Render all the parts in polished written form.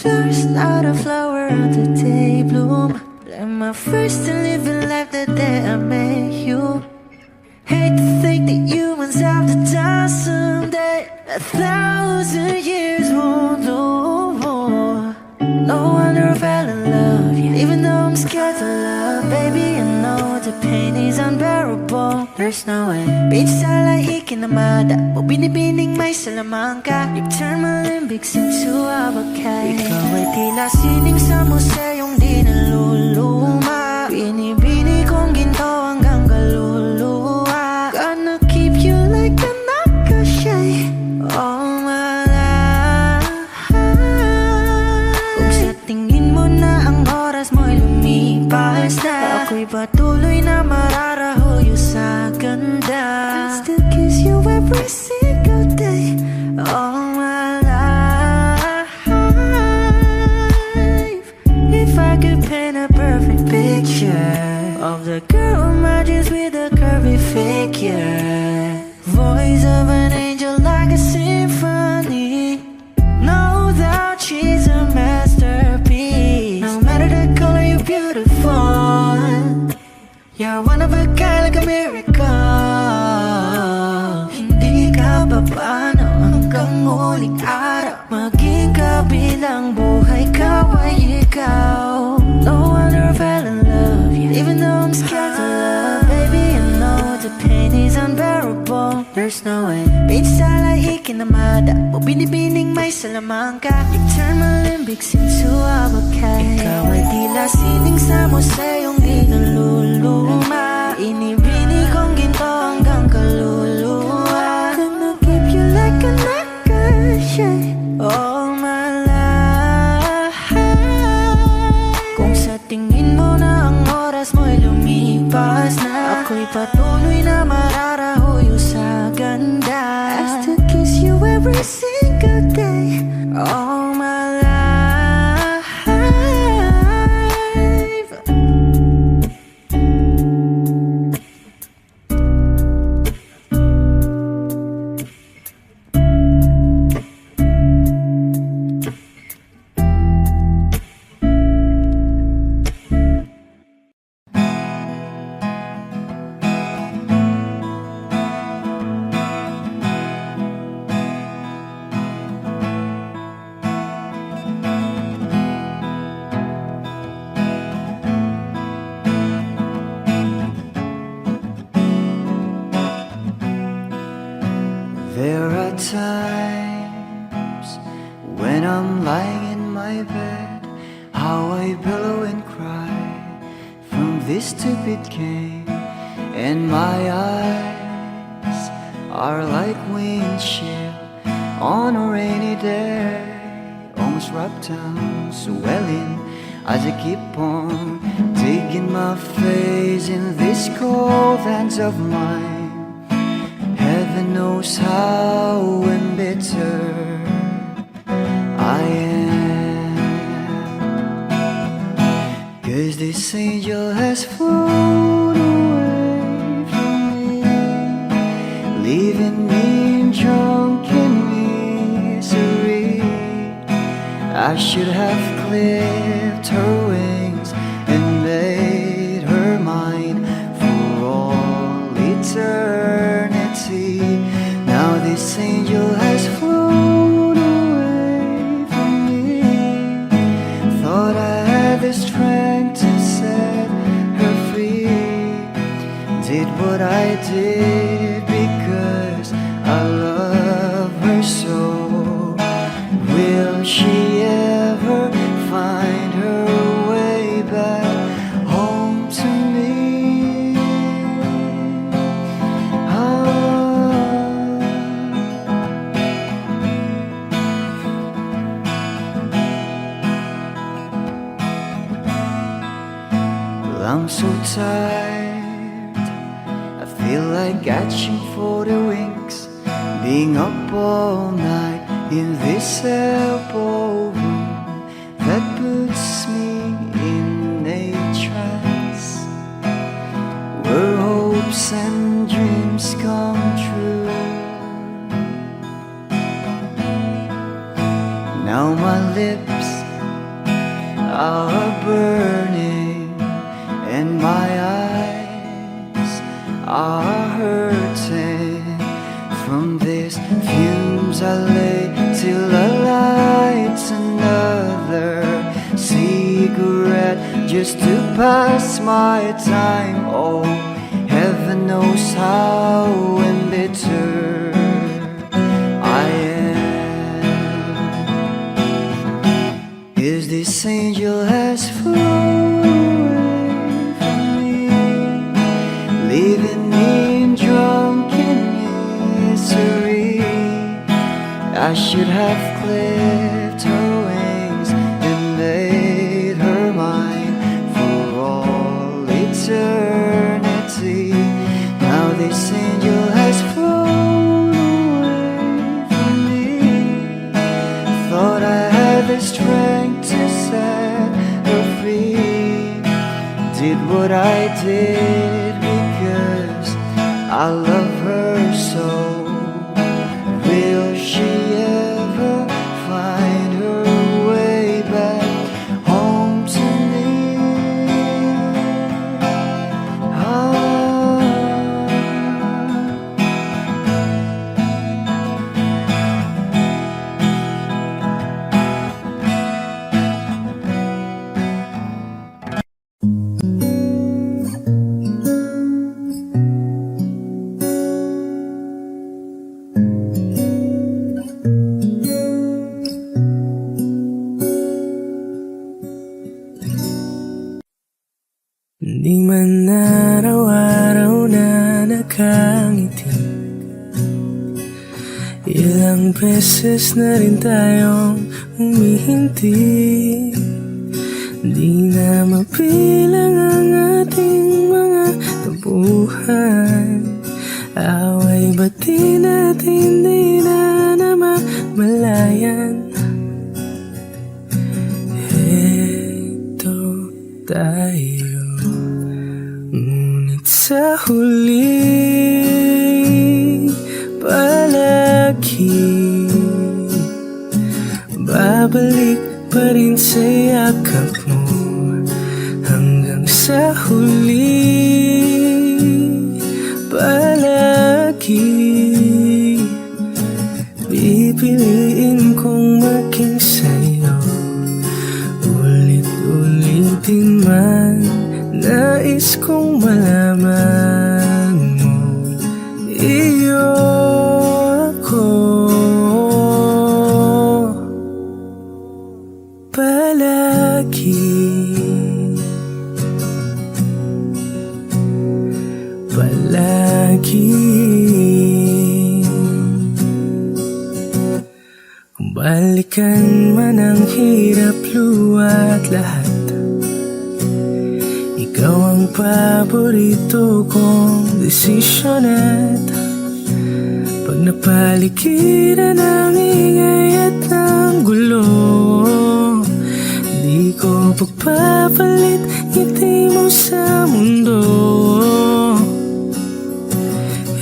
Flowers, not a flower of the day bloom. Like my first to living life the day I met you. Hate to think that humans have to die someday. 1,000 years won't do. No wonder I fell in love, yeah. Even though I'm scared to love, baby, I know the pain is unbearable. There's no way Pinsa lahi kinamada o binibining may salamangka. You've turned my limbics into a bakay. Ikaw ay tila sining sa museyong di naluluma. Binibini kong ginto hanggang kaluluwa. Gonna keep you like a nakashay all my life. Kung sa tingin mo na ang oras mo'y lumipas na, ako'y patuloy na mararahuyo sa ganda. I still kiss you every single day all my life. If I could paint a perfect picture of the girl in my dreams with a curvy figure, voice of an angel like a symphony, no doubt she's a masterpiece. No matter the color, you're beautiful. You're one of a kind, like a miracle. Hindi ka papaano hanggang huling araw. Maging kabilang buhay ka ay ikaw. No wonder I fell in love, yeah. Even though I'm scared to love, baby, I know the pain is unbearable. There's no way Pinsa lahi kinamada o binibining may salamangka. You turn my limbics into a bakay. Ikaw ay tila sining sa museyong di naluluma. Inibini kong ginto hanggang kaluluwa. Gonna keep you like a nakashay all my life. Kung sa tingin mo na ang oras mo'y lumipas na, ako'y patuloy na mararahuyo sa ganda. I still kiss you every single day all my life. There are times when I'm lying in my bed, how I billow and cry from this stupid game, and my eyes are like windshield on a rainy day, almost rubbed down, swelling as I keep on digging my face in these cold hands of mine. Heaven knows how embittered I am, 'cause this angel has flown away from me, leaving me in drunken misery. I should have clipped her wings and made her mine for all eternity. Now this angel has flown away from me. Thought I had the strength to set her free. Did what I did because I love her so. Will she ever find her way back home to me? Well, I'm so tired, I feel like catching for the wings, being up all night in this elbow room. Now my lips are burning and my eyes are hurting from these fumes I lay till I light another cigarette just to pass my time. Oh, heaven knows how embittered I am. Is this angel has flown away from me, leaving me in drunken misery? I should have clipped her wings and made her mine for all eternity. Now this angel has flown away from me. Thought I had the strength to set her free. Did what I did because I love her so. Will she ever find her way back home to me? Di man araw-araw na nakangiti, ilang beses na rin tayong humihinti. Di na mapilang ang ating mga tampuhan, away ba't di natin di na namamalayan? Heto tayo, ngunit sa huli palagi babalik pa rin sa yakap mo. Hanggang sa huli palagi pipiliin kong maging sa'yo. Ulit-ulitin man, nais kong malaman mo, iyo ako. Palagi, palagi. Kung balikan man ang hirap, luwa't lahat, ikaw ang paborito kong desisyon. At pag napaligiran ng ingay at ng gulo, di ko pagpapalit ngiti mo sa mundo.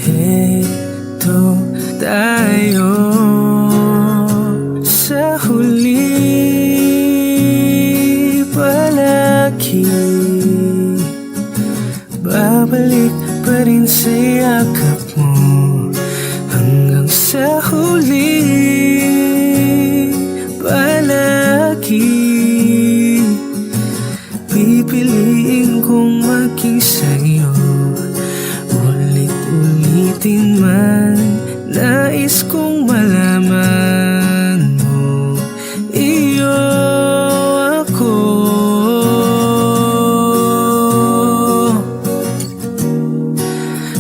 Heto tayo sa huli palagi, babalik pa rin sa yakap mo. Hanggang sa huli palagi pipiliin kong maging sa'yo. Ulit-ulitin man, nais kong malaman mo, iyo ako.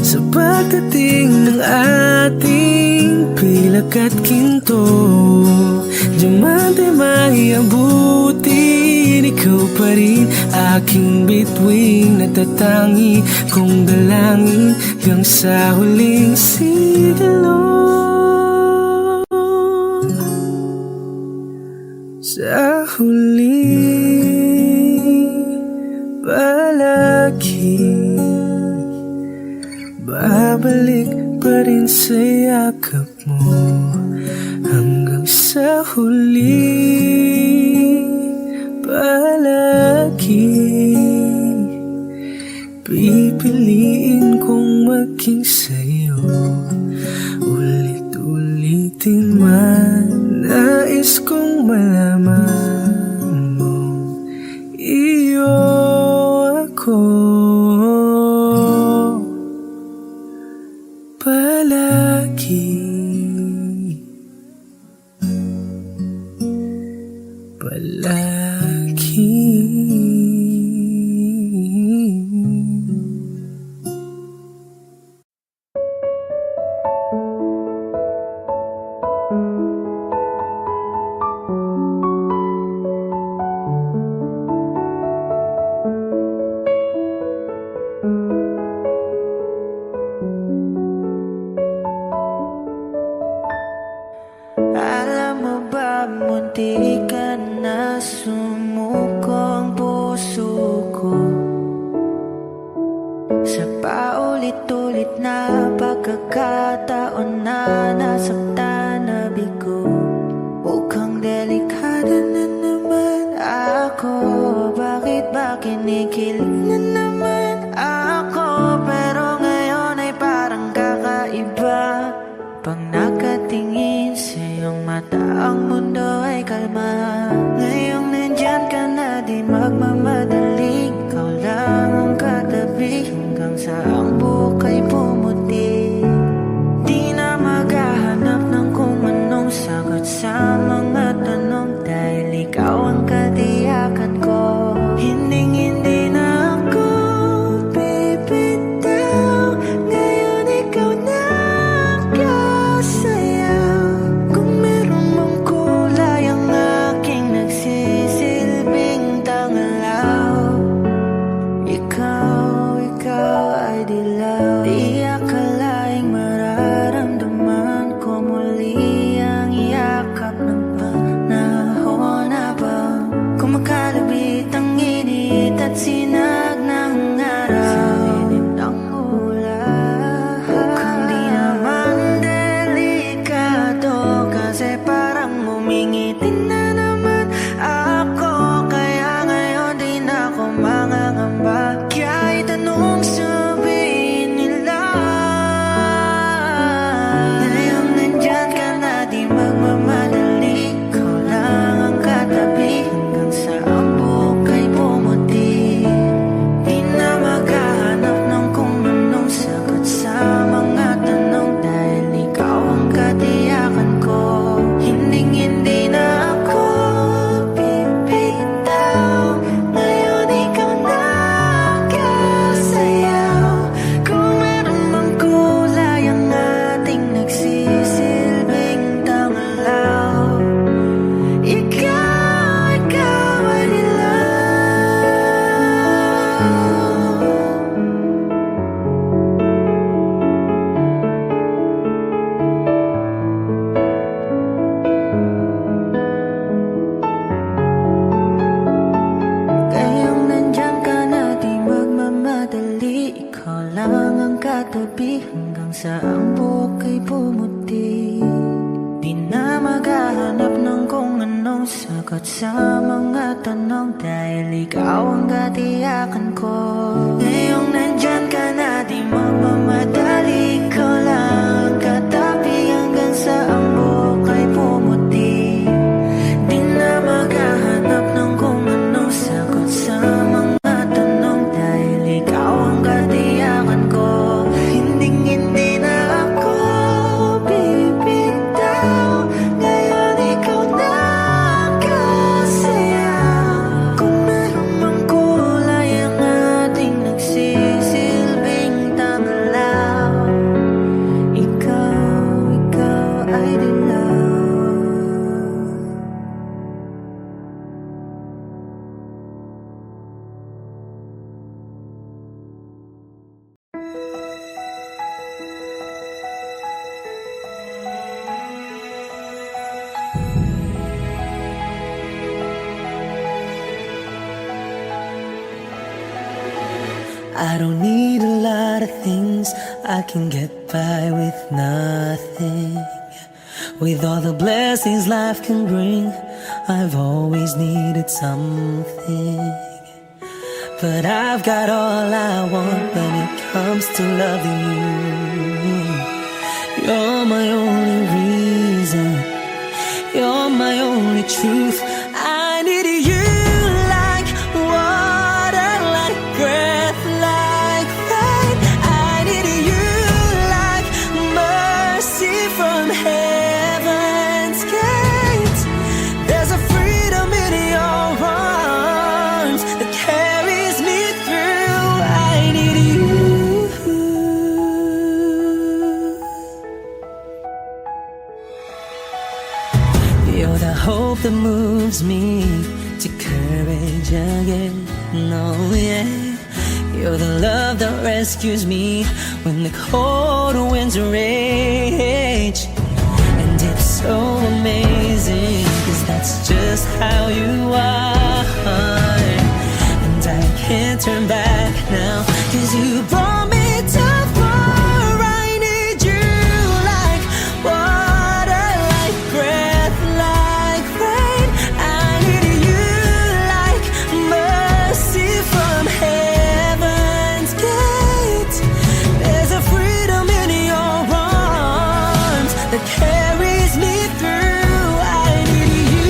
Sa pagdating ng ating pilak at ginto, diamante may abutin, ikaw pa rin aking bituin, natatangi kong dalangin hanggang sa huling sigilo. Sa huli palagi babalik pa rin sa yakap mo. Hanggang sa huli palagi. Alam mo ba, munti ka na sumuko ang puso ko sa paulit-ulit na pagkakataon na nasaktan na bigo. Mukhang delikado na naman ako. Bakit ba kinikilig na naman ako? Pero ngayon ay parang kakaiba. Pag nakatingin sa iyong mata, ang mundo ay kalma. Ngayong nandyan ka na, di magmamadali. Ikaw lang ang katabi hanggang sa ang buhok ay pumuti. Di na maghahanap ng kung anong sagot sa mga tanong, dahil ikaw ang katiyakan ko. Hinding-hindi na ako bibitaw. Ngayon ikaw na sayaw. Kung meron mong kulay ang aking nagsisilbing tangalaw, ikaw ay dilaw. Di akalaing mararamdaman ko muli ang yakap ng panahon habang kumakalabit ang init at sinag ng araw sa lilim ng ulan. Mukhang di naman delikado, kasi parang umingiti na naman ako. Kaya ngayon di na ako mangangamba, kahit anong sabihin nila. Ngayon nandyan ka na, di magmamadali. Ikaw lang ang katabi hanggang sa ang buhok ay pumuti. Di na maghahanap ng kung anong sagot sa mga tanong, dahil ikaw ang katiyakan ko. Hinding-hindi na ako bibitaw. Ngayon ikaw na kasayaw. Kung meron mang kulay ang ating nagsisilbing tangalaw, ikaw ay dilaw. Kayong nandyan ka na, di magmamadali. Ikaw lang ang katabi hanggang sa ang buhok ay pumuti. Di na maghahanap ng kung anong sagot sa mga tanong, dahil ikaw ang katiyakan ko. Ngayong nandyan ka na, di magmamadali. Ikaw lang ang katabi hanggang sa ang buhok ay pumuti. Di na maghahanap ng kung anong sagot sa mga tanong, dahil ikaw ang katiyakan ko. Hinding-hindi na ako bibitaw. Ngayon ikaw na kasayaw. Kung meron mang kulay ang ating nagsisilbing tangalaw, ikaw ay dilaw. I don't need a lot of things, I can get by with nothing. With all the blessings life can bring, I've always needed something. But I've got all I want when it comes to loving you. You're my only reason, you're my only truth. I need you like water, like breath, like rain. I need you like mercy from heaven's gates. There's a freedom in moves me to courage again. No, yeah, you're the love that rescues me when the cold winds rage. And it's so amazing, 'cause that's just how you are. And I can't turn back now, 'cause you brought me too far. I need you like water, like breath, like rain. I need you like mercy from heaven's gate. There's a freedom in your arms that carries me through. I need you.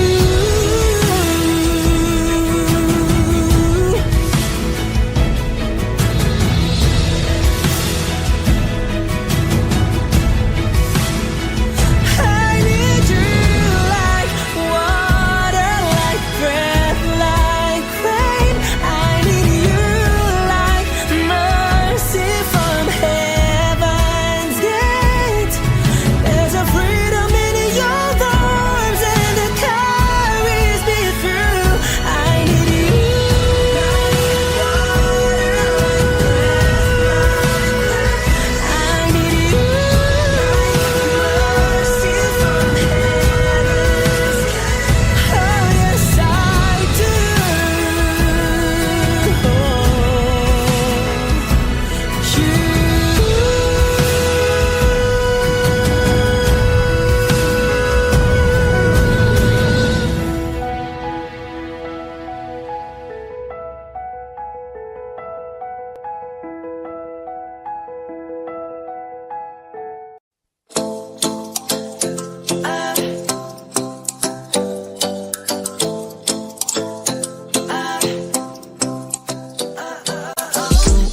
I need you like water, like breath, like rain. I need you like mercy from heaven's gate. There's a freedom in your arms and it carries me through. I need you. I need you. Mercy from heaven's gate. Oh yes, I do.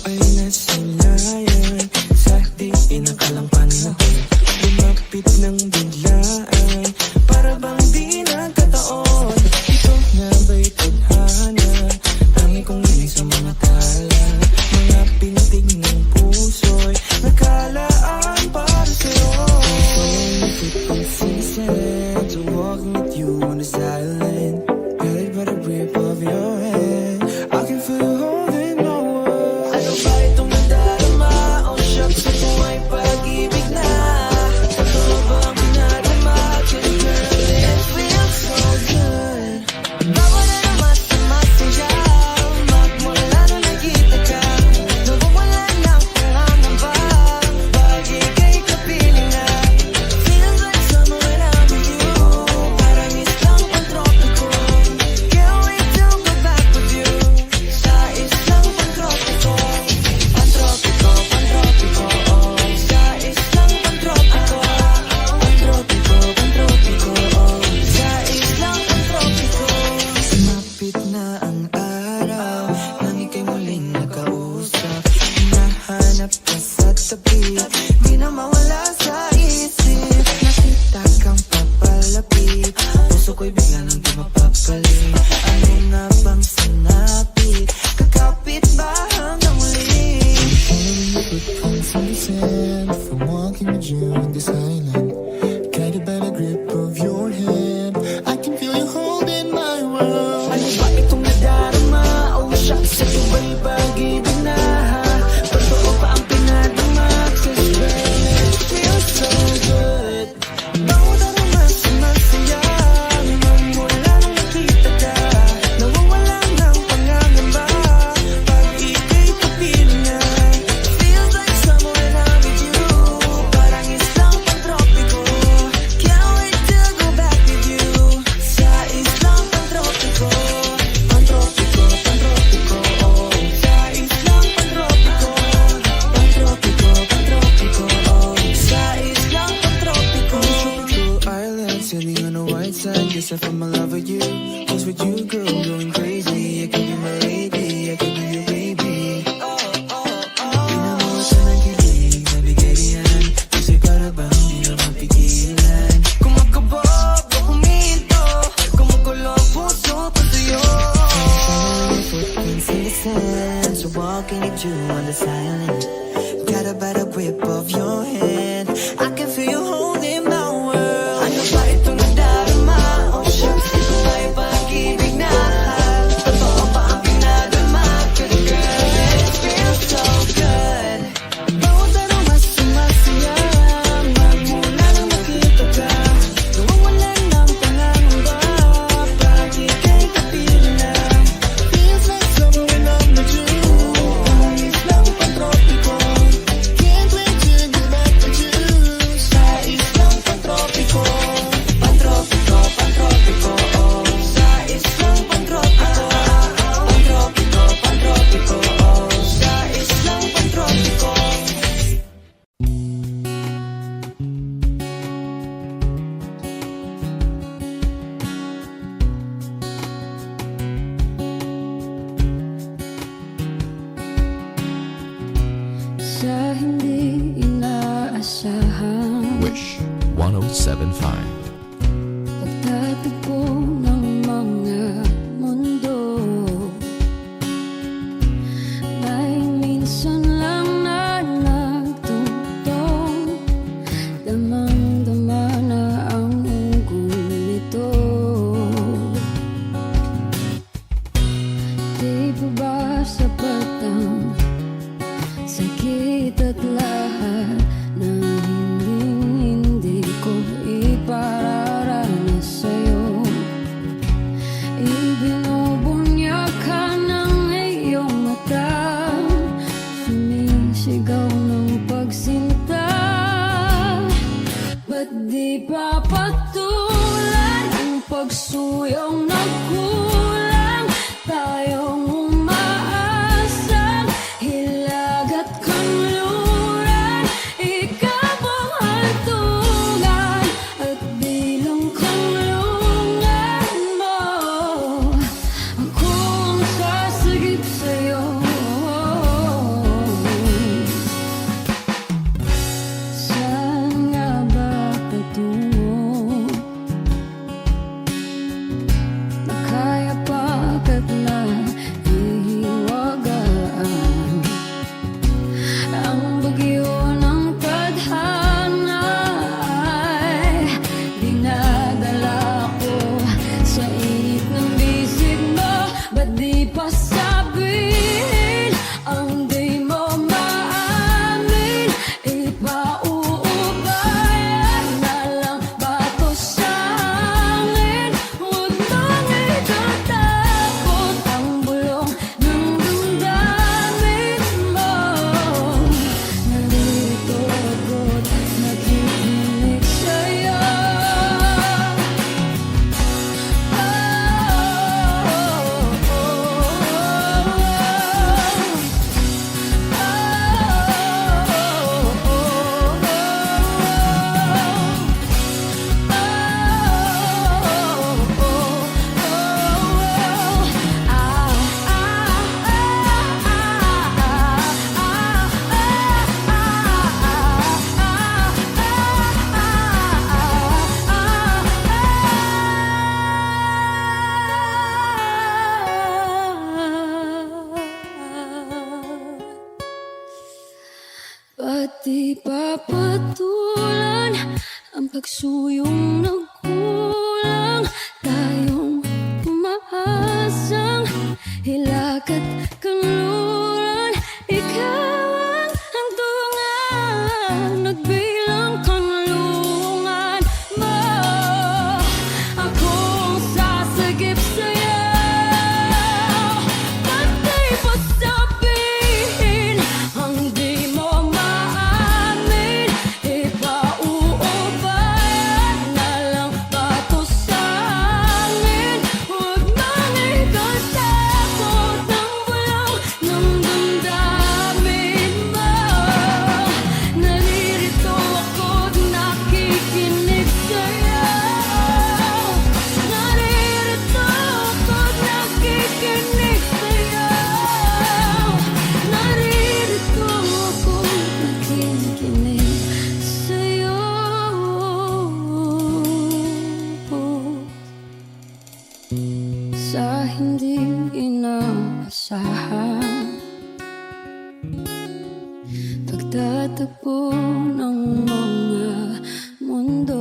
Ay nasanayan sa di inakalang panahon. Lumapit ng biglaan, para bang di nagkataon. Ito nga ba'y tadhana? Dami kong giling sa mga tala. Mga pintig ng puso'y nagkalaan para sa'yo. Consistent to walking with you on the silent. Held by the grip of your hand, I can feel you holding my world. Ano ba itong nadarama? Oh shucks, ito ay pag-ibig na. Totoo ba ang pinadama? 'Cause girl, it feels so good. Bawa na naman sa masaya, magmula nung nakita ka. Nawawala ng pangangamba, pag ika'y kapiling na. Feels like summer when I'm with you, parang isang pantropiko. Can't wait to go back with you, sa isang pantropiko. Pantropiko, pantropiko, oh. Sa isang pantropiko. Pantropiko, pantropiko, oh. Sa isang pantropiko. Sumapit na ang araw, nang ika'y muling nakausap. Hinahanap ka sa tabi, di na mawala sa isip. Nakita kang papalapit, puso ko'y bigla nang di mapapalit. Ano nga bang sinapit, kakapit ba hanggang muli? Consistent from walking with you in this island, guided by the grip of your hand. I can feel you holding my world. Ano ba itong nadarama? Oh shucks, ito ba'y pag-ibig na? Totoo pa ang pinadama? 'Cause girl, it feels so good. Bawat naman sa masaya, magmula nung nakita ka. Nawawala ng pangangamba, pag ika'y kapiling na. Feels like summer when I'm with you, parang isang pantropiko. Can't wait to go back with you, sa isang pantropiko. Pantropiko, pantropiko, oh. Sa isang pantropiko. Pantropiko, pantropiko, oh. Sa isang pantropiko. Tropical island, sailing on the white side. Guess I found my love with you. Was with you, girl, going crazy. I could be my lady, I could be your baby. Pinamawa sa nagkilig, nabigay riyan. Kasi para bang di na mapigilan. Kumakabog o huminto, kumukulo ang puso ko sa'yo. Consistent, so walking with you on the silent, got a better grip of your hand. I can feel you holding my world. Ano ba itong nadarama? Oh shucks, ito ay pag Pagtatagpo ng mga mundo ay minsan lang na nagtutong, damang-dama na ang unggoy nito. Di ba ba sapat ang sakit at lahat na hindi ko ipararanas sa'yo? Ibinubunyag ka ng iyong mata, sumisigaw ng pagsinta. Ba't di pa patulan ang pagsuyong nagkulang? Tayong umaasang hilag at kanluran, ikaw ang hantungan at bilang kanlungan mo. Akong sasagip sa'yo. Saan nga ba patungo? Nakaya pagkat na ihiwagaan ang bagyo ng tadhana ay dinadala ko sa init ng bisig mo. Ba't di pa sabihin ang di mo maamin? Ipauubayan na lang ba to sa hangin? Huwag mong itatakot ang bulong ng damdamin mo. Nandito ako't nakikinig sa'yo. Ba't di pa patulan ang pagsuyong nagkulang? Tayong umaasang hilag at kanluran, ikaw ang hantungan at bilang kanlungan mo. Akong sasagip sa'yo. Ba't di pa sabihin ang di mo maamin? Ipauubayan na lang ba to sa hangin? Huwag mong ikatakot ang bulong ng damdamin mo. Naririto ako't nakikinig sa'yo. Naririto ako't nakikinig sa'yo. Naririto ako't nakikinig sa'yo. Sa hindi inaasahan, pagtatagpo ng mga mundo.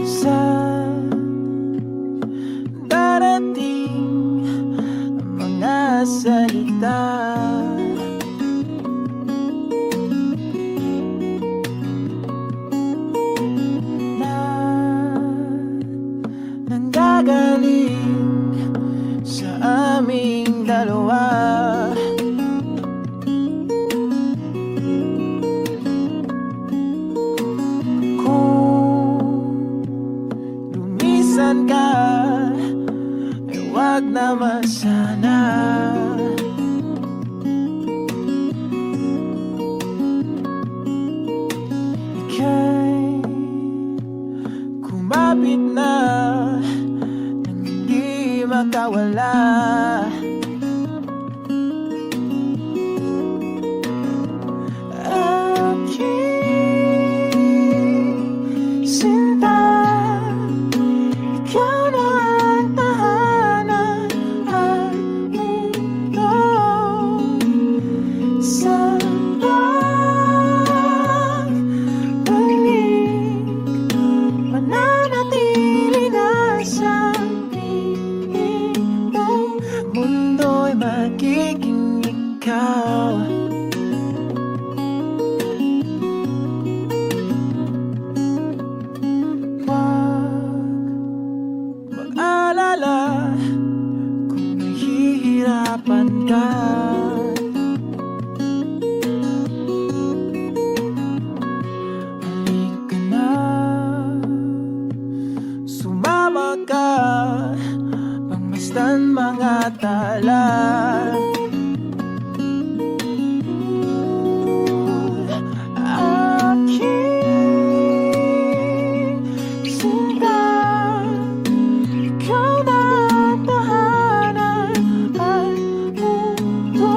Sa darating mga salita, na nanggagaling sa aming dalawa. minsan ka, ay wag naman sana. Ika'y kumapit na nang hindi makawala. Aking sinta, ikaw na ang tahanan at mundo. Sa pagbalik, mananatili na sa piling mo. Mundo'y magiging ikaw. Mag-alala kung nahihirapan ka. Halika na, sumama ka, pangmasdan mga tala. Aking sinta, ikaw na ang tahanan at mundo.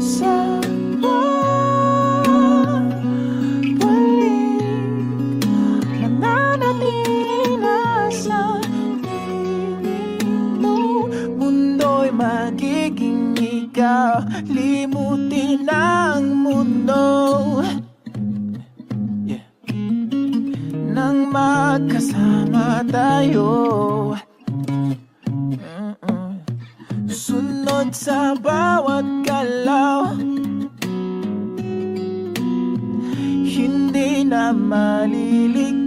Sa pagbalik, mananatili na sa piling mo. Mundo'y magiging ikaw, limutin ang mundo. Nang magkasama tayo, sunod sa bawat galaw, hindi na maliligaw.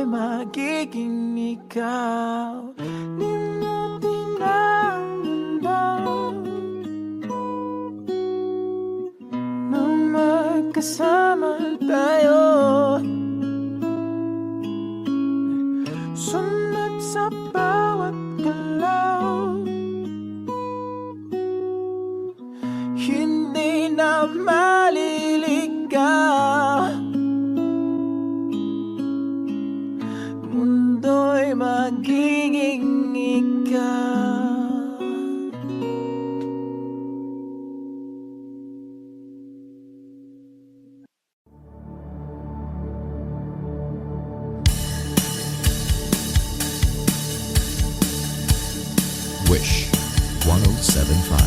magiging ikaw. Limutin ang mundo na magkasama tayo. Sunod sa bawat galaw, hindi na maliligaw. Mundo'y magiging ikaw. Wish 1075.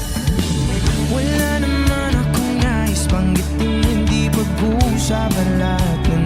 Wala naman akong nais banggitin, hindi pag-uusapan lahat ng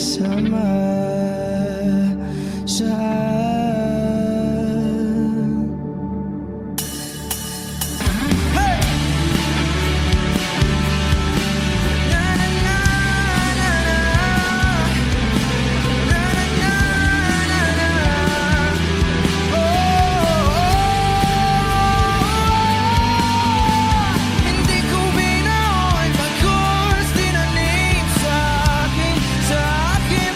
kasama saan. Hindi ko binaon pagkos tinanim sa akin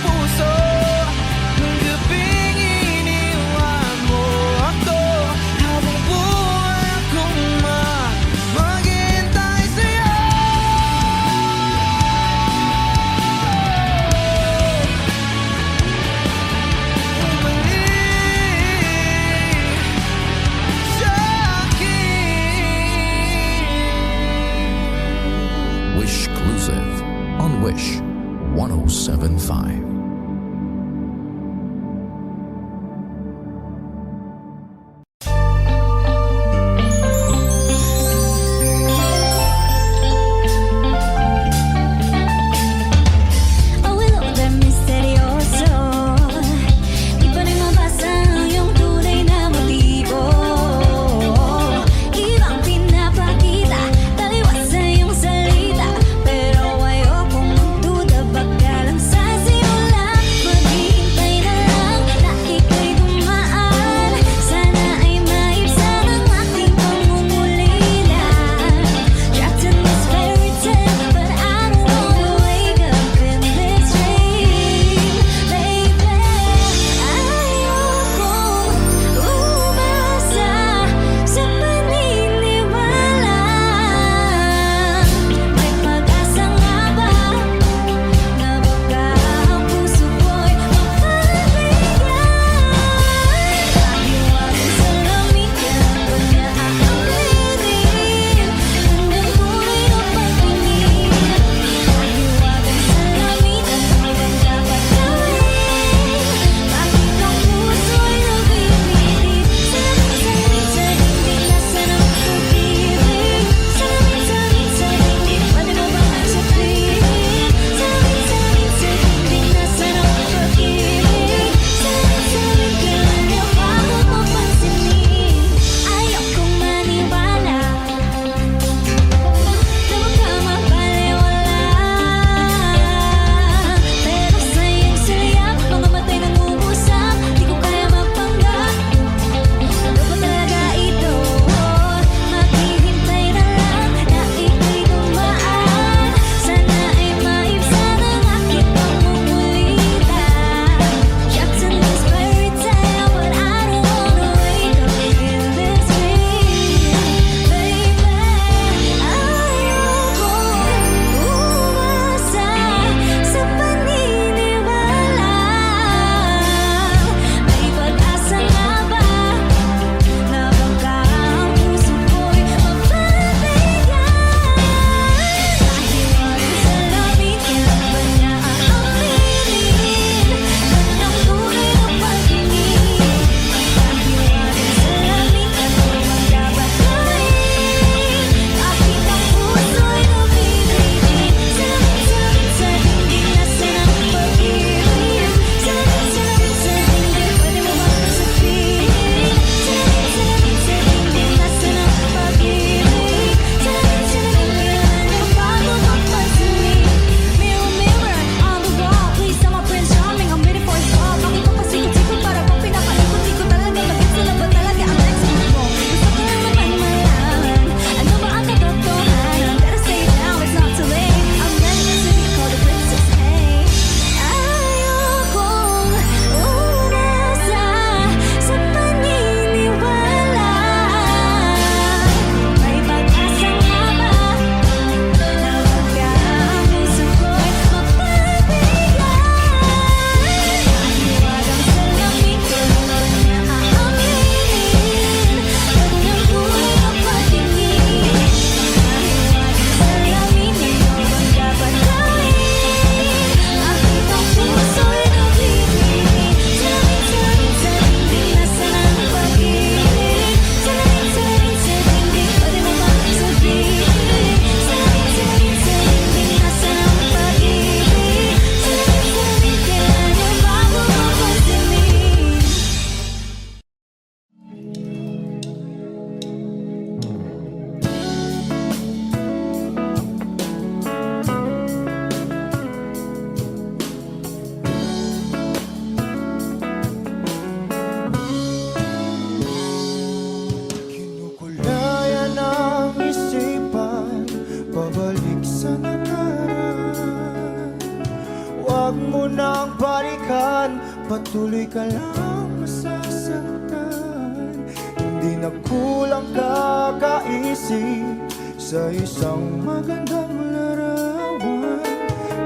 patuloy ka lang masasaktan. Hindi na kulang kakaisip sa isang magandang larawan.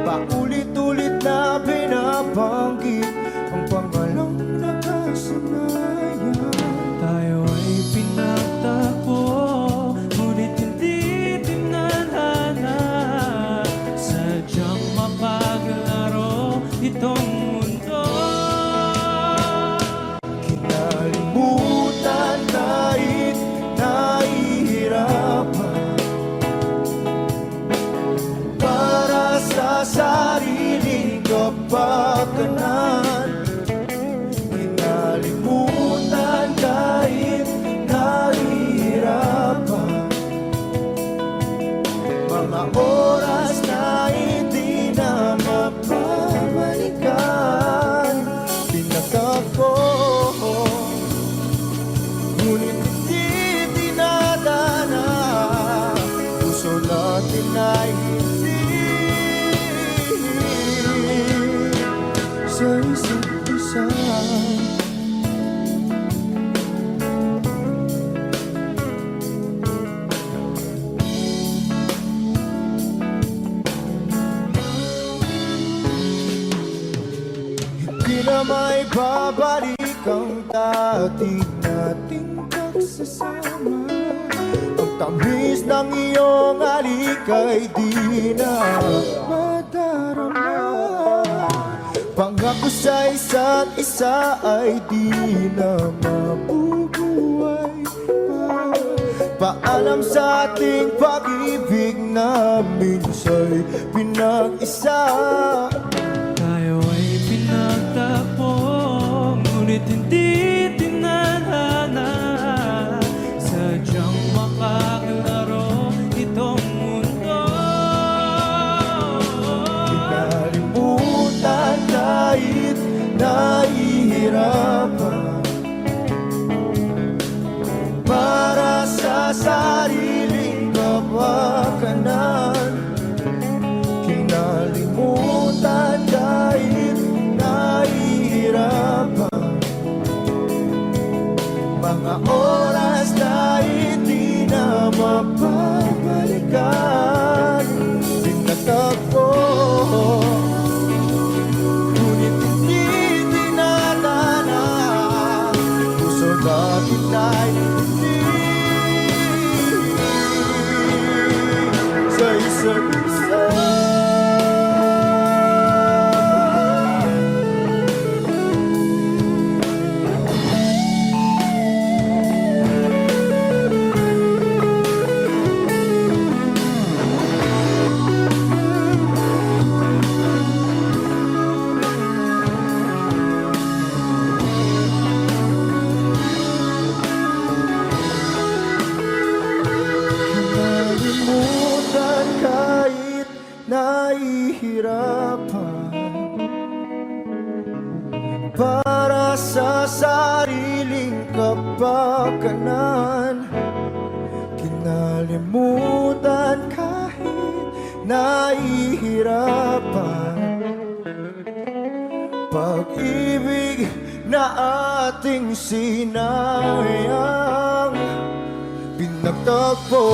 Paulit-ulit na binabanggit ang pangalang nakasanayan. Tayo ay pinagtagpo, ngunit hindi tinadhana. Sadyang mapaglaro itong mundo. Kinalimutan kahit nahihirapan, para sa sariling kapakanan. Kinalimutan kahit nahihirapan, mga oras na hindi na mapabalikan. Pinagkako, ngunit hindi dinadana. Puso natin ay hindi sa isa't isa. Di na may babalik ang dati nating pagsasama. Ang tamis ng iyong halik ay di na madarama. Pangako sa isa't isa ay di na mabubuhay pa. Paalam sa ating pag-ibig na minsa'y pinag-isa. Tayo ay pinagtagpo, ngunit hindi tinadhana. Sadyang makaglaro itong mundo. Kinalimutan kahit nahihirapan, para sa sariling kapakanan. Kinalimutan kahit nahihirapan, mga oras na hindi na mapabalikan. Pinagtagpo, ngunit hindi dinadana. Puso natin ay hindi sa isa't isa. Kinalimutan kahit nahihirapan, para sa sariling kapakanan. Kinalimutan kahit nahihirapan, pag-ibig na ating sinayang. Pinagtagpo,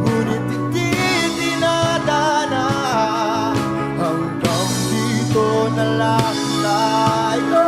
ngunit hindi dinadana. Hanggang dito na lang tayo.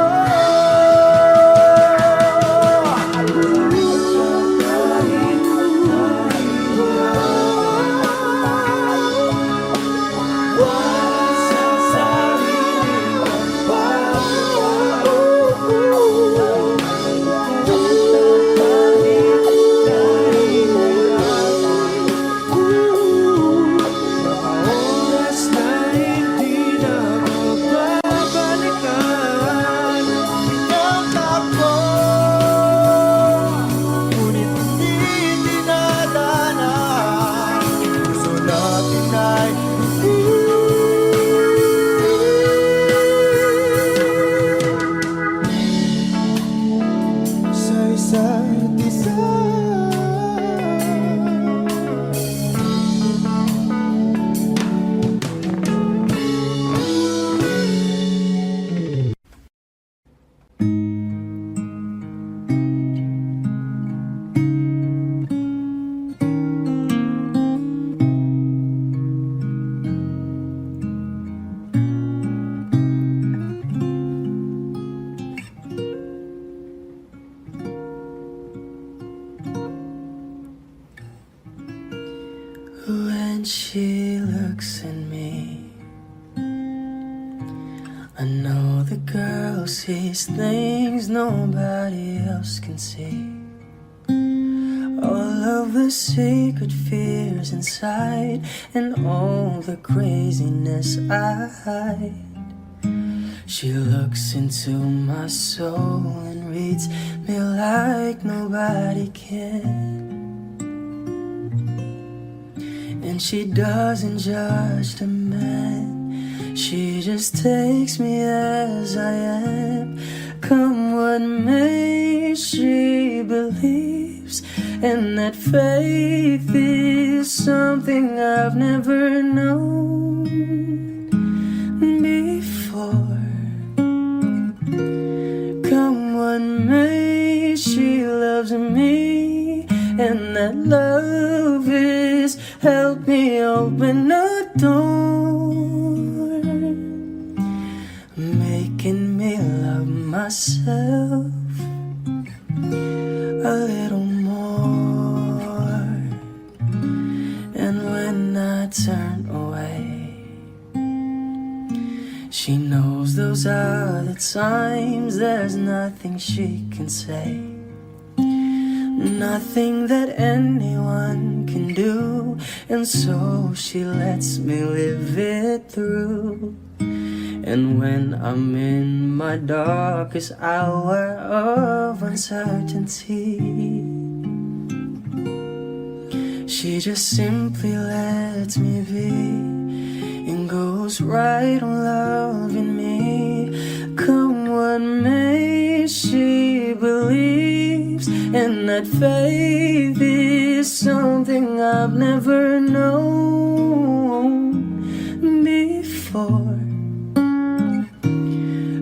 she looks at me, I know the girl sees things nobody else can see. All of the secret fears inside and all the craziness I hide. She looks into my soul and reads me like nobody can. And she doesn't judge the man, she just takes me as I am. Come what may, she believes, and that faith is something I've never known before. Come what may, she loves me, and that love is help me open a door, making me love myself a little more. And when I turn away, she knows those are the times there's nothing she can say, nothing that anyone can do, and so she lets me live it through. And when I'm in my darkest hour of uncertainty, she just simply lets me be and goes right on loving me. Come what may, she believes, and that faith is something I've never known before.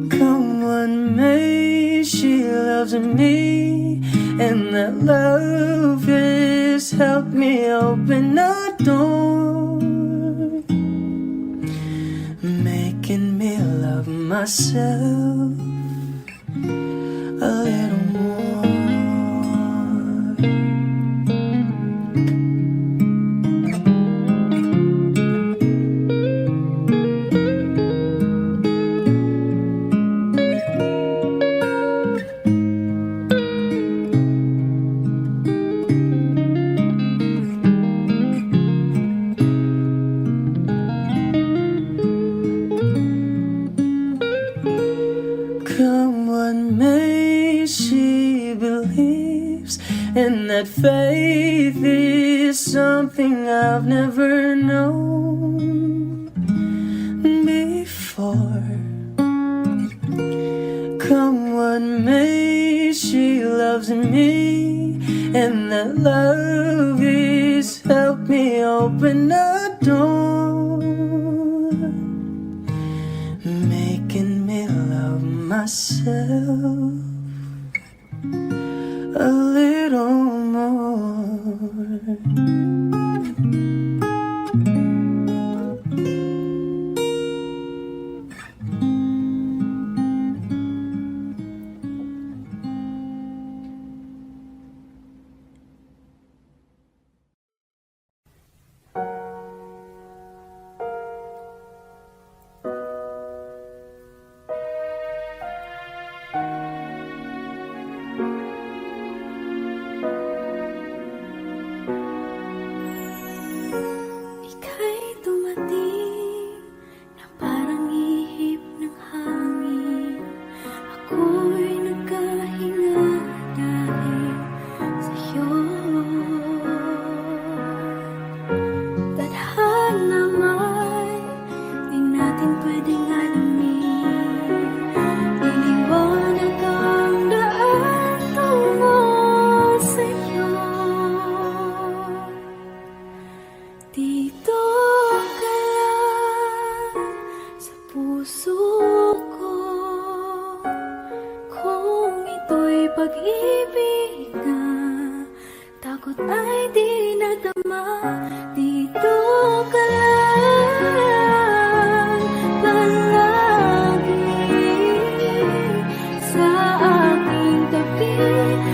Come what may, she loves me, and that love has helped me open a door, making me love myself a little more. Come what may, she believes, and that faith is something I've never known before. Come what may, she loves me, and that love is helped me open a door, making me love myself a little more.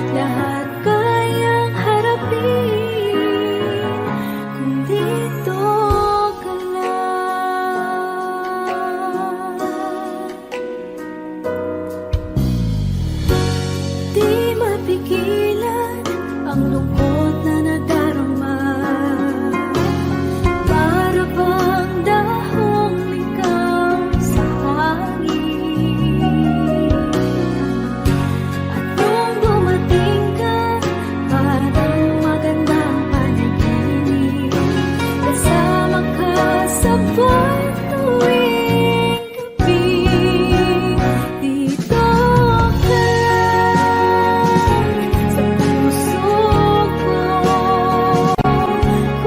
Lahat kayang harapin kung dito mapigilan ang lungkot na nadarama. Para bang dahong ikaw sa hangin. At nung dumating ka, parang magandang panaginip. Kasama ka sa buwan tuwing gabi. Dito ka lang sa puso ko.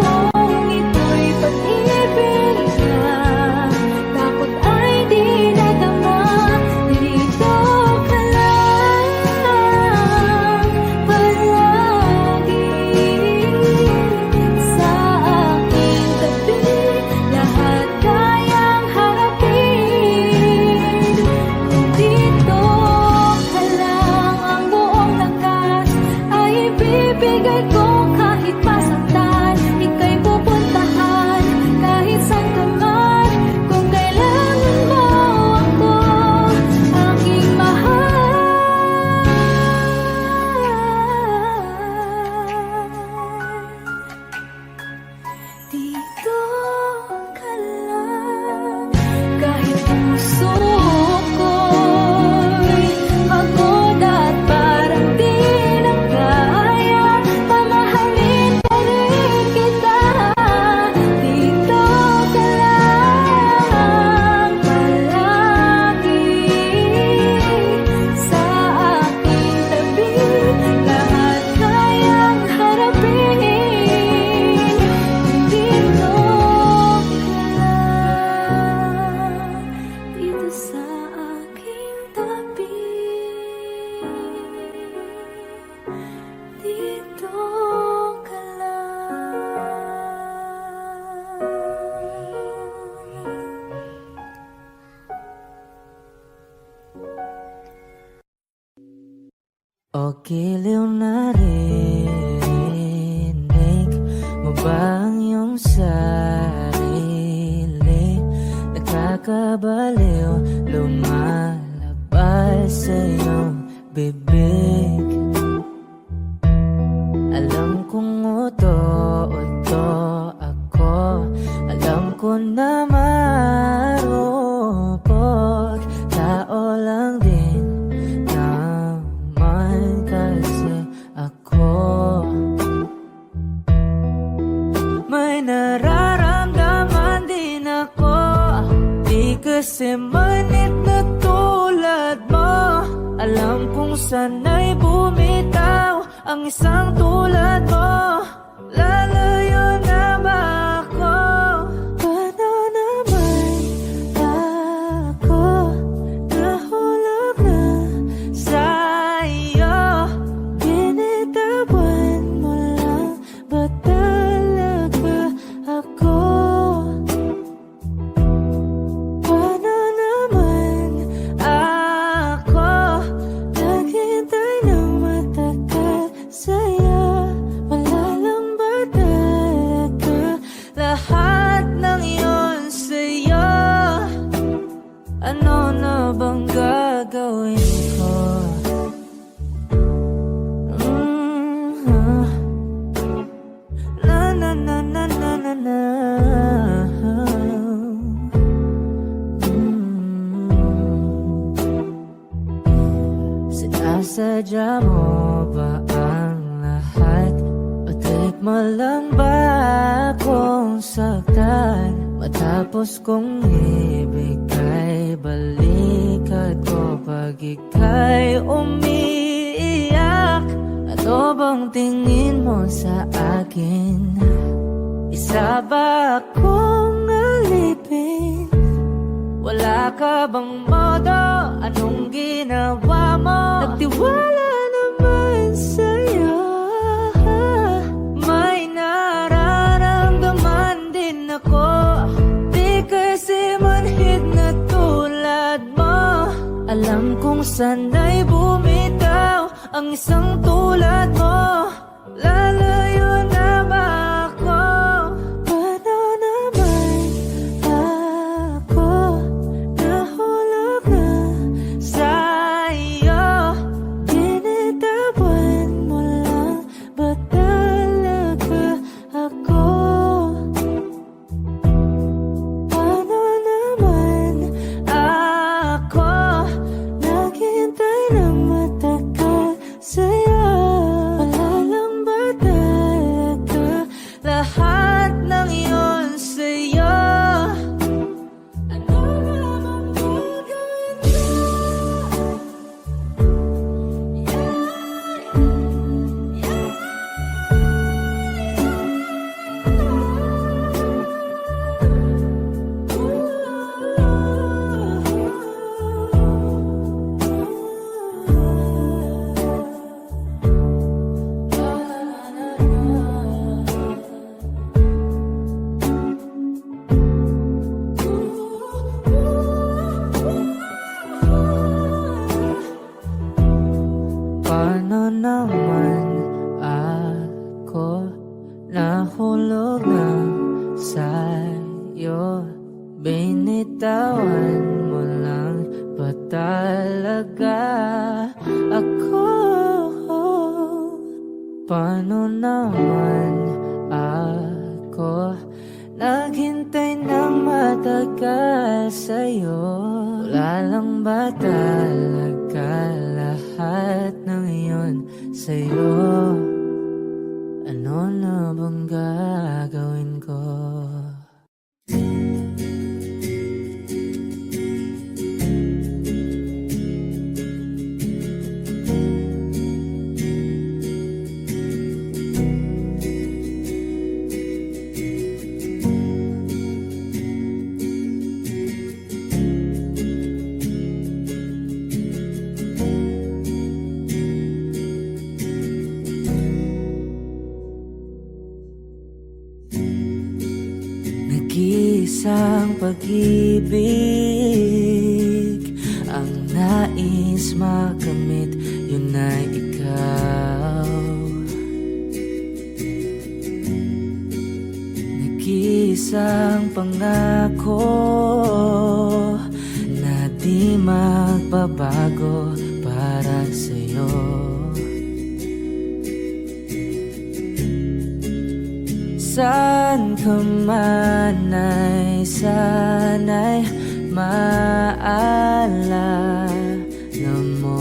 Kung ito'y pag-ibig na, takot ay di nadama. Dito ka lang palagi sa aking tabi. Lahat kayang harapin. Dito ka lang, ang buong lakas ay ibibigay ko kahit masaktan. Ika'y pupuntahan kahit saan ka man. Kung kailangan mo ako, aking mahal. Dito ka lang, kahit puso ko'y pagod at parang di na kaya, pamahalin pa rin kita. Dito ka lang palagi sa aking tabi. Lahat kayang harapin. Dito ka lang, dito sa aking tabi. Dito ka lang. O giliw na rinig mo ba ang iyong sarili? Nakakabaliw, lumalabas sa iyong bibig. Alam kong uto-uto ako, alam ko na marupok. Tao lang din naman kasi ako. May nararamdaman din ako, di kasi manit na tulad mo. Alam kong sana'y bumitaw ang isang tulad mo. Lalayo na ba ako? Paano naman ako nahulog na sa iyo? Binitawan mo lang ba talaga ako? Paano naman ako naghintay ng matagal sa'yo? Wala lang ba talaga lahat ng iyon sa'yo? Ano na bang gagawin ko? Na na na na na na na. Sinasadya mo ba ang lahat? O take mo lang ba akong saktan? Matapos kong ibigay balikat ko pag ika'y umiiyak. Ano bang tingin mo sa akin? Isa ba akong alipin? Wala ka bang modo? Anong ginawa mo? Nagtiwala naman sa'yo. May nararamdaman din ako, di kasi manhid na tulad mo. Alam kong sana'y bumitaw ang isang tulad mo. Lalayo na ba ako? Paano naman ako nahulog na sa iyo? Binitawan naman ako nahulog na sa'yo? Binitawan mo lang ba talaga ako? Paano naman ako naghintay ng matagal sa'yo? Wala lang ba talaga lahat ng iyon sa'yo? Ano na bang gagawin ko? Nag-iisang pag-ibig ang nais makamit, yun ay ikaw. Nag-iisang pangako na di magbabago para sa'yo. Saan ka man ay sana'y maalala mo.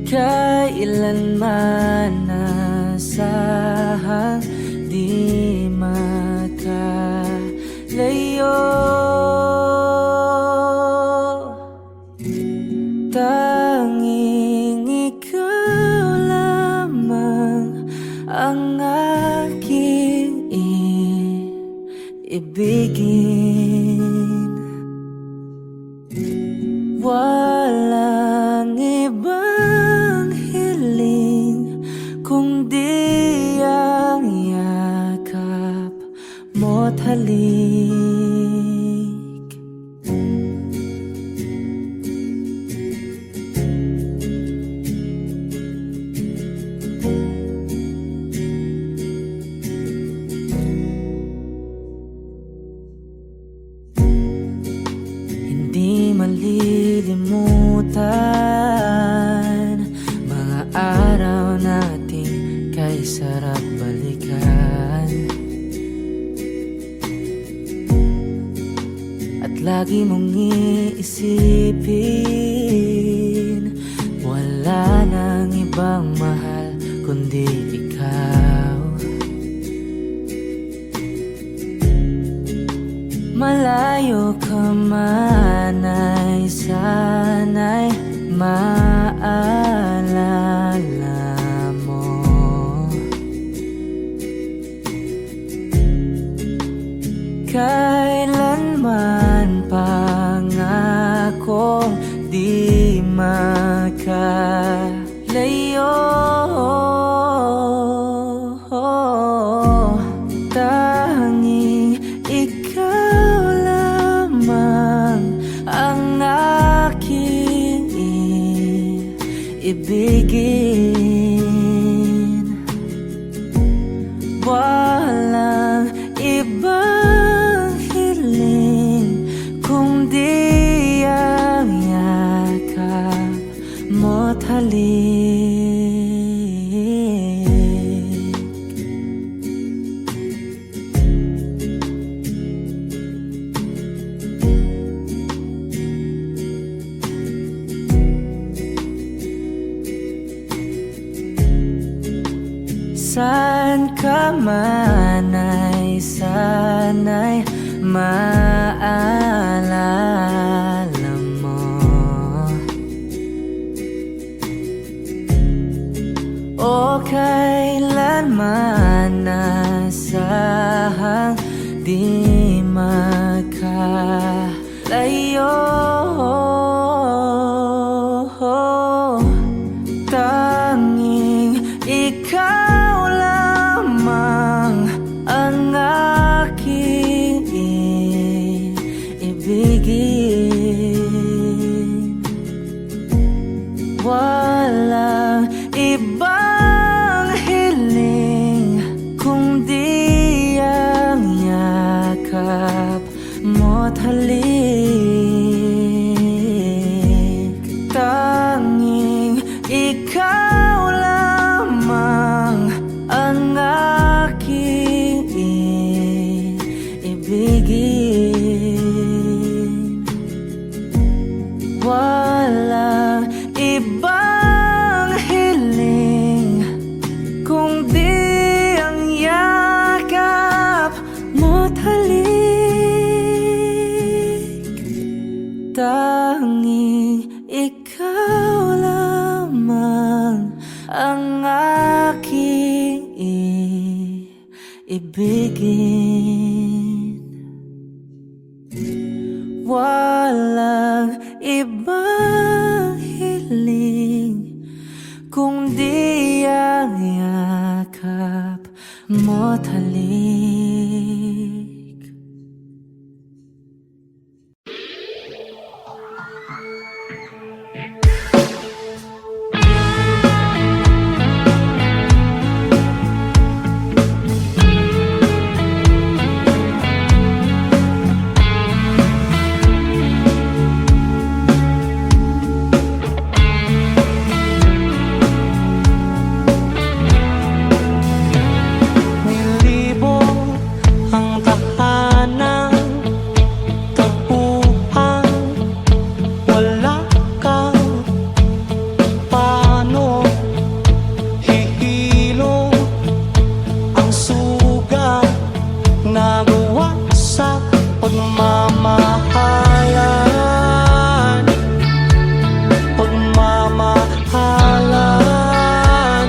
Kailanman nasahang di makalayo. Tanging ikaw lamang ang aking ibigin. Walang ibang hiling kundi ang yakap mo't halik. Hindi malilimutan mga araw nating kay sarap balikan. At lagi mong iisipin, wala nang ibang mahal kundi ikaw. Malayo ka man ay sana'y maalala mo. Kailanman pangakong di makalayo. Tanging ikaw lamang ang aking ibigin. Walang ibang hiling kundi ang yakap mo't halik. Saan ka man ay sana'y maalala mo. O kailanman nasahang di makalayo. Tanging ikaw lamang ang aking ibigin. ibang hiling kung di ang yakap mo't halik. Tanging ikaw lamang ang aking ibigin. Walang ibang hiling kung di ang yakap mo't halik. Tanging ikaw lamang ang aking ibigin. Walang ibang hiling kung di ang yakap mo't halik. Nilibo ang tahanan, tapuhan, wala kang paano hihilo ang sugat nagawa sa pagmamahalan, pagmamahalan.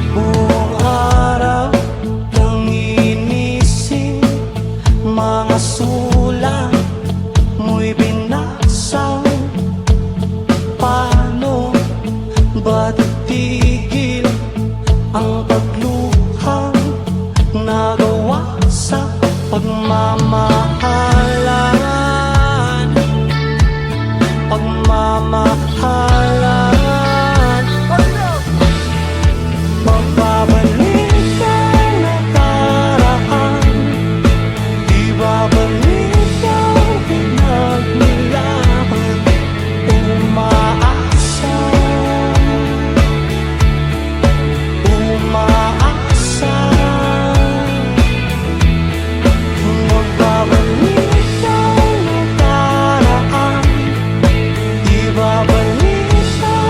Buong araw nang inisip, mga sulat mo'y binasa. Paano ba titigil ang pagluha nagawa sa pagmamahalan, pagmamahalan? Magbabalik ang nakaraan, ibabalik ang pinagnilahan. Umaasa, umaasa. Magbabalik ang nakaraan, ibabalik ang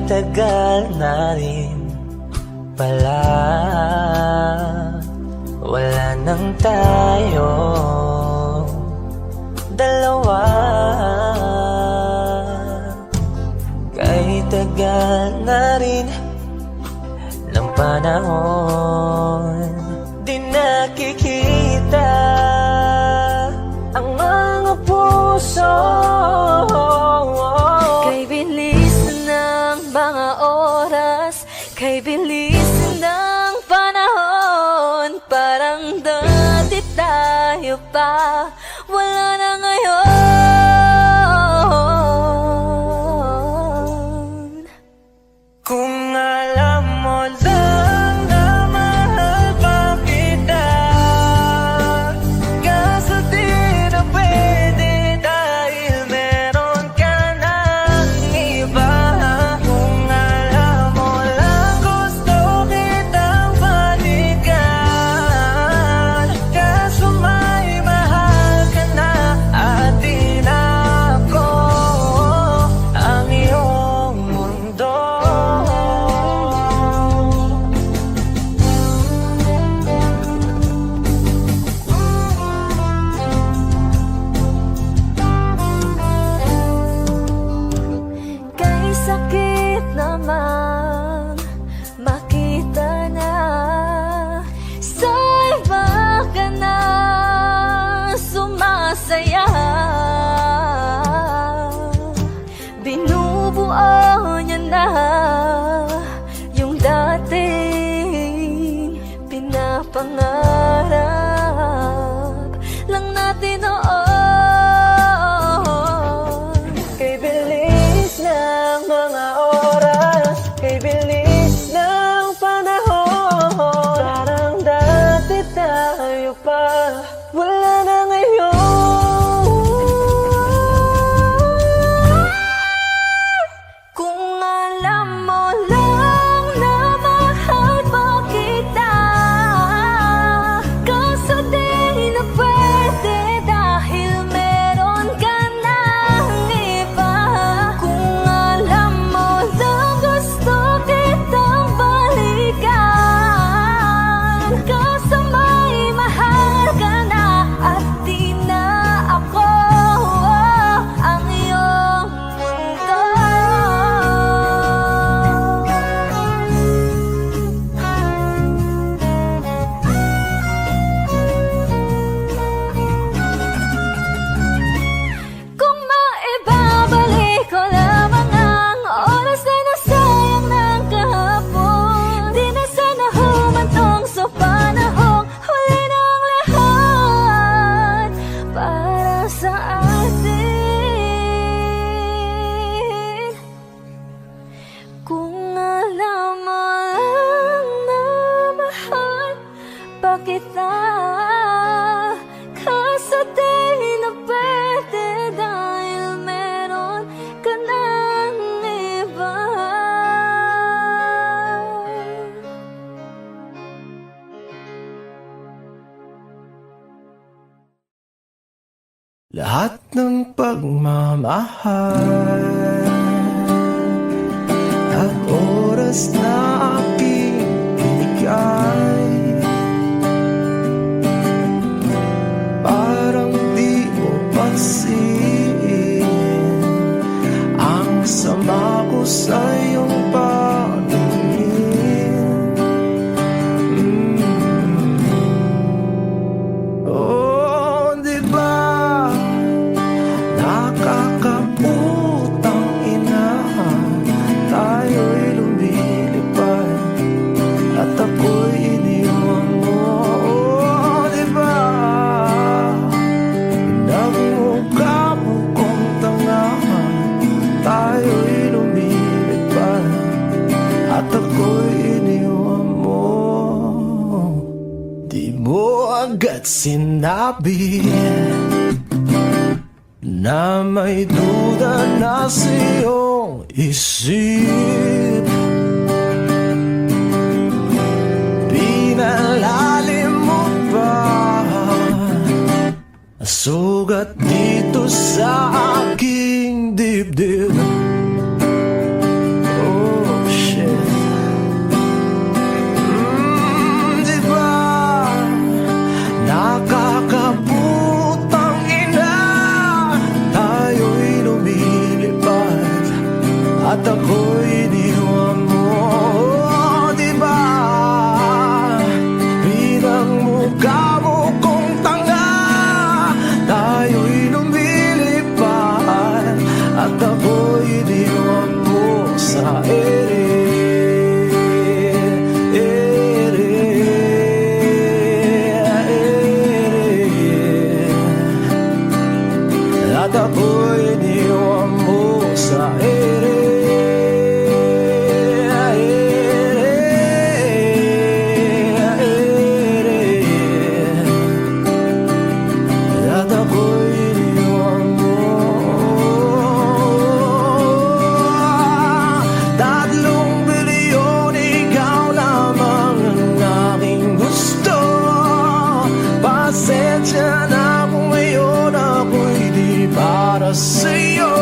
tagal na rin pala, wala nang tayo dalawa. Kay tagal na rin ng panahon, di nakikita ang mga puso. Kay bilis ng mga oras, kay bilis ng panahon, parang dati tayo pa, wala na ngayon. Kung alam mo lang na mahal pa kita, kaso di na pwede dahil meron ka ng iba. Kung alam mo lang gusto kitang balikan, kaso may mahal ka na at di na ako ang iyong mundo. Kay sakit naman makita na sa iba ka na sumasaya. Binubuo niya na yung dating pinapangarap lang natin noon. Kay bilis ng mga oras, kay bilis ng panahon, parang dati tayo pa, wala na ngayon. Kung alam mo lang na mahal pa kita, kaso di na pwede dahil meron ka ng iba. Kung alam mo lang gusto kitang balikan, kaso may mahal ka na at di na ako ang iyong mundo. Kung maibabalik ko lamang ang oras na nasayang ng kahapon, di na sana humantong sa panahong huli ng lahat para sa atin. Kung alam mo lang na mahal pa kita, kaso di na pwede dahil meron ka ng iba. Lahat ng pagmamahal at oras na aking binigay, parang di mo pansin ang sama ko sa iyong paningin. Oh, di ba nakakaputang ina, tayo'y lumilipad at ako'y iniwan mo. Oh, di ba nagmukha mo kong tanga, tayo'y lumilipad at ako'y iniwan mo. Di mo agad sinabi na may duda na sa iyong isip, pinalalim mo pa sugat dito sa aking dibdib. Oh, ako'y iniwan mo. Diba pinagmukha mo kong tanga, tayo'y lumilipad at ako'y iniwan mo sa ere. At ako'y iniwan mo sa ere. At ako'y iniwan mo. 3 bilyon, ikaw lamang ang aking gusto. Pasensya na kung ngayon ako'y di para sa'yo.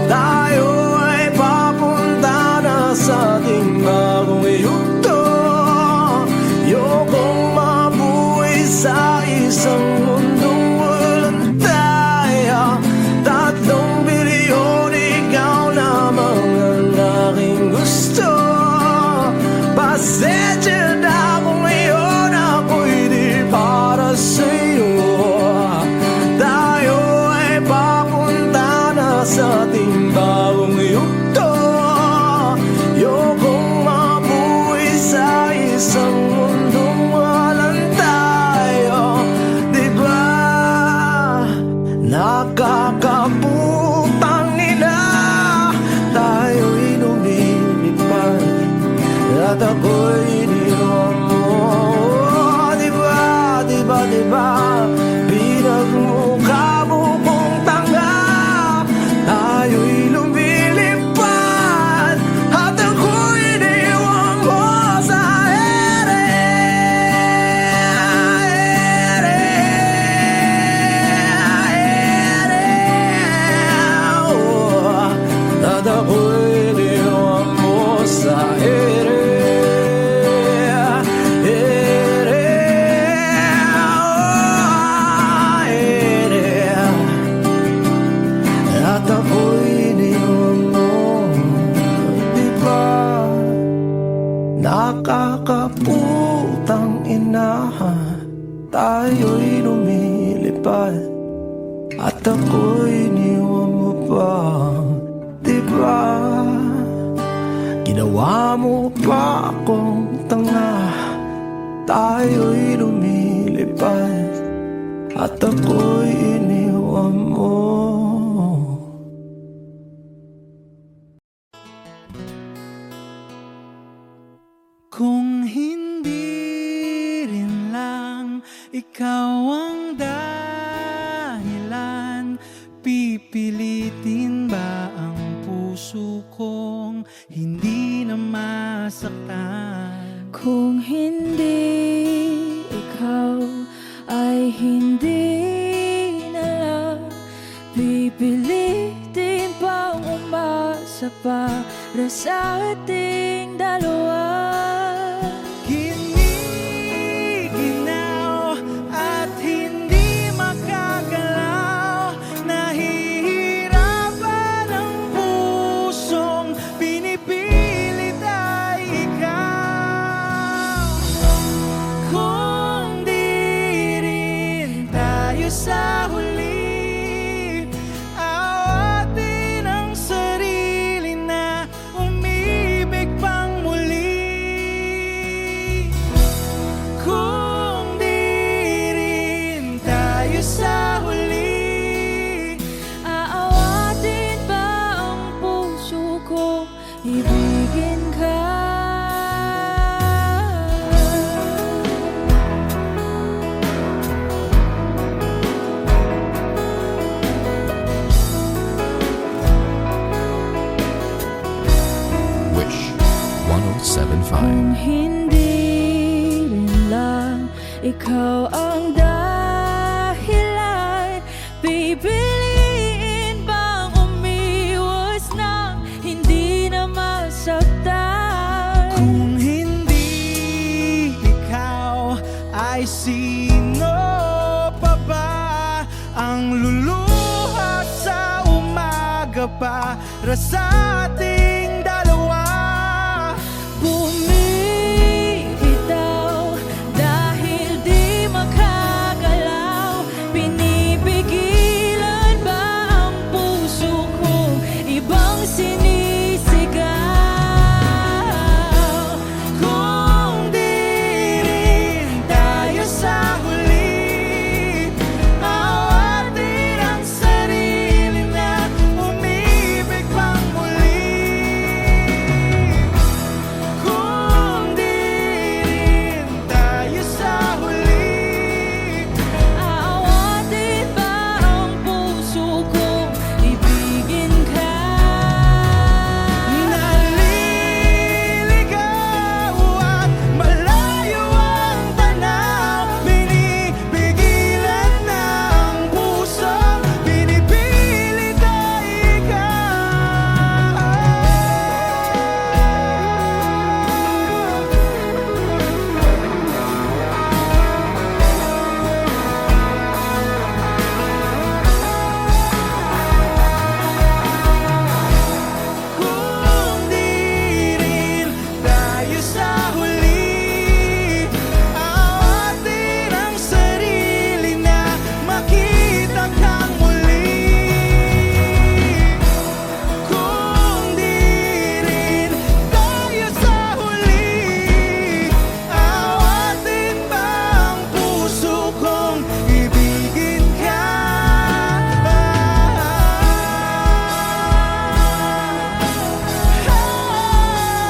Tayo ay papunta na sa ating bagong yugto. Ayokong mabuhay sa isang mundong walang tayo. 3 bilyon, ikaw lamang ang aking gusto. Pasensya na kung ngayon ako'y di para sa'yo. Tayo ay papunta na sa ating bagong yugto. Ayokong mabuhay sa isang mundong walang tayo. Diba nakakaputang ina, tayo'y lumilipad at ako'y iniwan mo. Diba pinagmukha mo kong tanga, tayo'y lumilipad at ako'y iniwan mo sa ere. At ako'y iniwan mo sa ere. At ako'y iniwan mo. Diba nakakaputang ina, tayo'y lumilipad at ako'y iniwan mo pa. Diba ginawa mo pa akong tanga, tayo'y lumilipad at ako'y iniwan mo. Kung hindi rin lang ikaw ang dahilan, pipilitin ba ang puso kong hindi na masaktan? Kung hindi ikaw ay hindi na lang, pipilitin pang umasa para sa ating dalawa. Giniginaw at hindi makagalaw, nahihirapan ang pusong pinipilit ay ikaw. Kung di rin tayo sa huli, awatin ang sarili na umibig pang muli. Kung di rin tayo sa huli, Aawatin ba ang puso ko, ibigin ka? Wish 1075. Kung hindi rin lang ikaw ang dahilan, pipiliin bang umiwas ng hindi na masaktan? kung hindi ikaw ay sino pa ba ang luluha sa umaga? ka para sa ating dalawa. Bumibitaw dahil di makagalaw. Pinipigilan ba ang puso kong ibang sinisigaw? Kung di rin tayo sa huli, awatin ang sarili na umibig pang muli. Kung di rin tayo sa huli, Aawatin ba ang puso kong ibigin ka? naliligaw at malayo ang tanaw, pinipigilan ng puso, pinipilit ay Kung di rin tayo sa huli, awatin ang sarili na makita kang muli. Kung di rin tayo sa huli, awatin ba ang puso kong ibigin ka?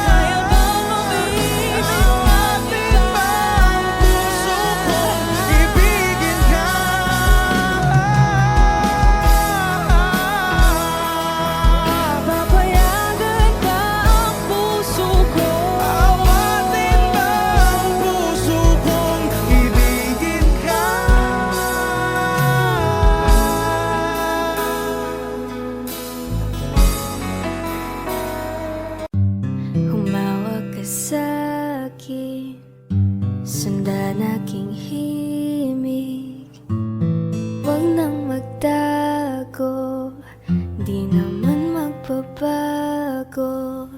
Kaya bang umibig Awatin ba ang puso kong ibigin ka? Papayagan ba ang puso ko? Awatin ba ang puso kong ibigin ka? Humawak ka sa'kin, sundan aking himig. Huwag nang magtago, di naman magbabago.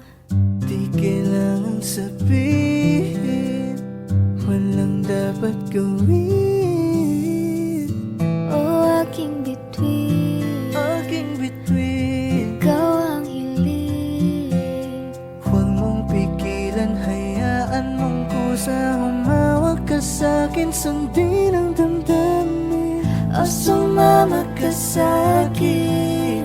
Di kailangan sabihin, walang dapat gawin. O aking bituin, Aking bituin, ikaw ang hiling. huwag mong pigilan, hayaan mong kusa. Humawak ka sa'kin, sundin ang damdamin. O sumama ka sa'kin,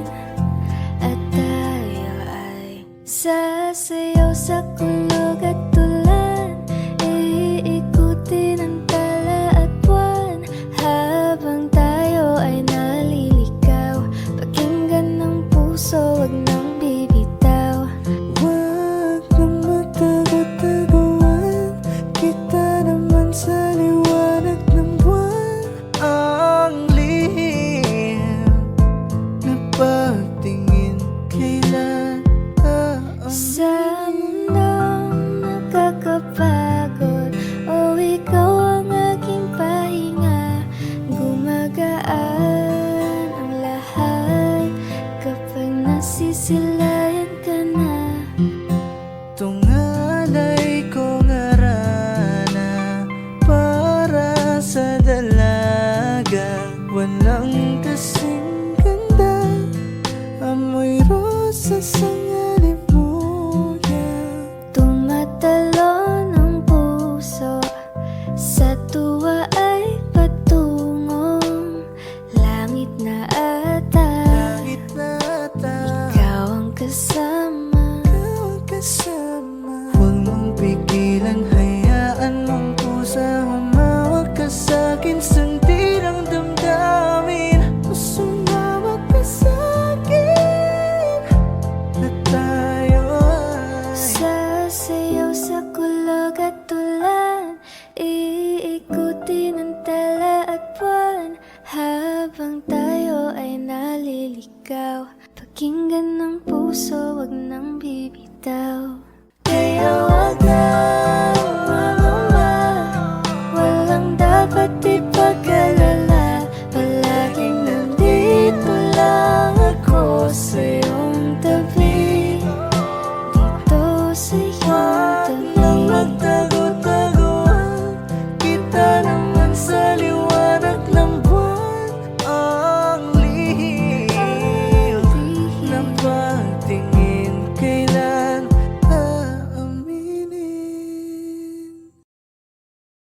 at tayo ay sasayaw sa kulog at tulan. Iikutin ang tala at buwan, habang tayo ay naliligaw. Pakinggan ng puso, wag nang bibitaw. Huwag nang matagot-taguan, kita naman sa liwanag ng buwan. Ang lihim na pagtingin, kailan Sa mundong nakakapagod, o ikaw ang aking pahinga. Gumagaan ang lahat kapag nasisilayan ka na. tungalay kong arana para sa dalaga. Walang kasing ganda, amoy rosas ang alibuyan. Tumatalon ang puso, sa tuwa ay patungong langit na ata. Langit na ata, Ikaw ang kasama. ikaw ang kasama. Huwag mong pigilan, hayaan mong kusa. Humawak ka sa'kin, sundin ang damdamin. Sumawak ka sa'kin, at tayo ay Sasayaw sa kulog at tulan, iikutin ang tala at buwan, habang tayo ay naliligaw. Pakinggan ng puso, wag nang bibitaw. Kaya wag na